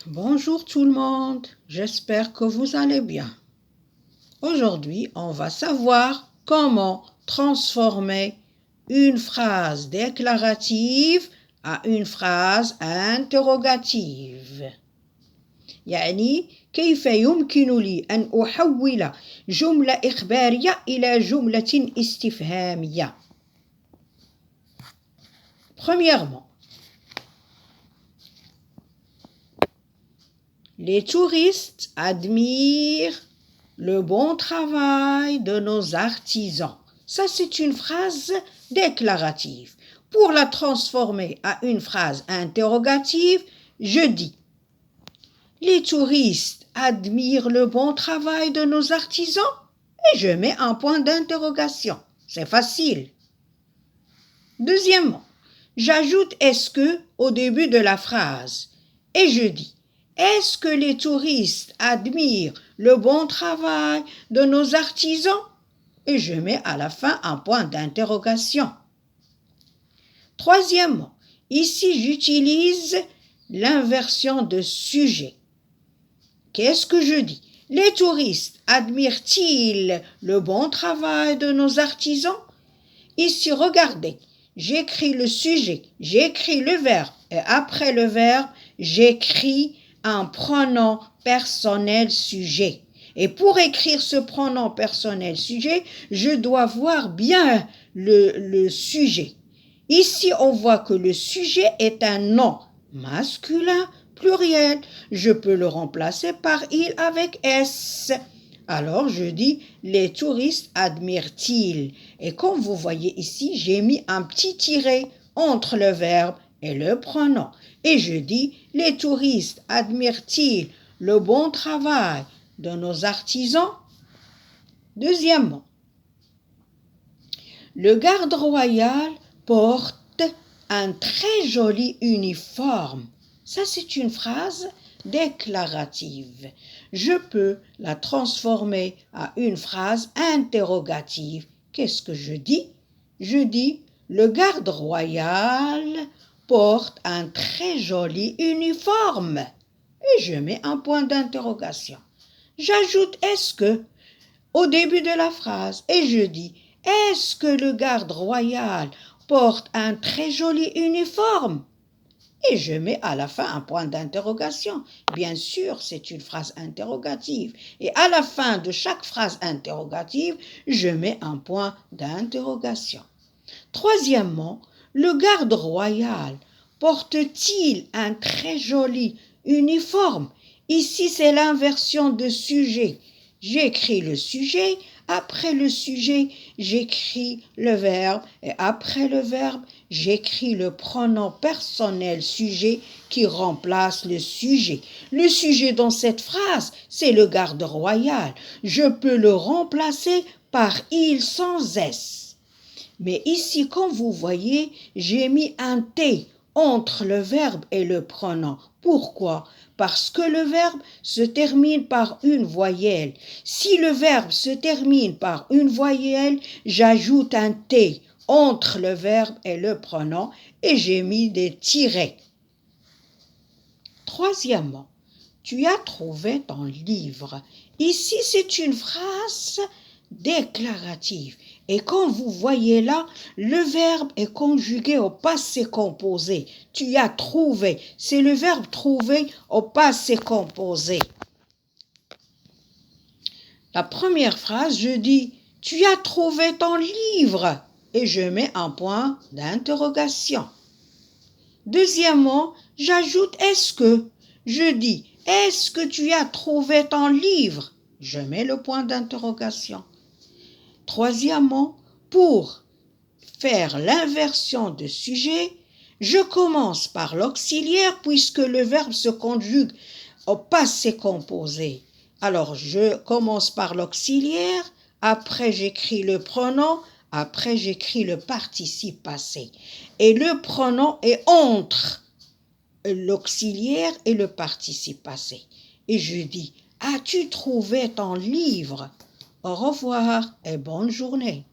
Bonjour tout le monde, j'espère que vous allez bien. Aujourd'hui, on va savoir comment transformer une phrase déclarative à une phrase interrogative. يعني كيف يمكن لي أن أحول جملة إخبارية إلى جملة استفهامية. Premièrement, les touristes admirent le bon travail de nos artisans. Ça, c'est une phrase déclarative. Pour la transformer à une phrase interrogative, je dis « Les touristes admirent le bon travail de nos artisans » et je mets un point d'interrogation. C'est facile. Deuxièmement, j'ajoute « est-ce que » au début de la phrase et je dis est-ce que les touristes admirent le bon travail de nos artisans? Et je mets à la fin un point d'interrogation. Troisièmement, ici j'utilise l'inversion de sujet. Qu'est-ce que je dis? Les touristes admirent-ils le bon travail de nos artisans? Ici, regardez, j'écris le sujet, j'écris le verbe et après le verbe, j'écris un pronom personnel sujet. Et pour écrire ce pronom personnel sujet, je dois voir bien le sujet. Ici, on voit que le sujet est un nom masculin pluriel. Je peux le remplacer par il avec s. Alors, je dis « les touristes admirent-ils » et comme vous voyez ici, j'ai mis un petit tiret entre le verbe et le pronom. Et je dis « les touristes admirent-ils le bon travail de nos artisans ?» Deuxièmement, le garde royal porte un très joli uniforme. Ça, c'est une phrase déclarative. Je peux la transformer à une phrase interrogative. Qu'est-ce que je dis? Je dis « le garde royal porte un très joli uniforme » et je mets un point d'interrogation. J'ajoute « est-ce que » au début de la phrase et je dis « est-ce que le garde royal porte un très joli uniforme ?» et je mets à la fin un point d'interrogation. Bien sûr, c'est une phrase interrogative. Et à la fin de chaque phrase interrogative, je mets un point d'interrogation. Troisièmement, le garde royal porte-t-il un très joli uniforme? Ici, c'est l'inversion de sujet. J'écris le sujet, après le sujet, j'écris le verbe et après le verbe, j'écris le pronom personnel sujet qui remplace le sujet. Le sujet dans cette phrase, c'est le garde royal. Je peux le remplacer par il sans s. Mais ici, comme vous voyez, j'ai mis un T entre le verbe et le pronom. Pourquoi? Parce que le verbe se termine par une voyelle. Si le verbe se termine par une voyelle, j'ajoute un T entre le verbe et le pronom et j'ai mis des tirets. Troisièmement, tu as trouvé ton livre. Ici, c'est une phrase déclarative. Et comme vous voyez là, le verbe est conjugué au passé composé. Tu as trouvé, c'est le verbe trouver au passé composé. La première phrase, je dis « tu as trouvé ton livre » et je mets un point d'interrogation. Deuxièmement, j'ajoute « est-ce que » je dis « est-ce que tu as trouvé ton livre » je mets le point d'interrogation. Troisièmement, pour faire l'inversion de sujet, je commence par l'auxiliaire puisque le verbe se conjugue au passé composé. Alors, je commence par l'auxiliaire, après j'écris le pronom, après j'écris le participe passé. Et le pronom est entre l'auxiliaire et le participe passé. Et je dis, as-tu trouvé ton livre? Au revoir et bonne journée.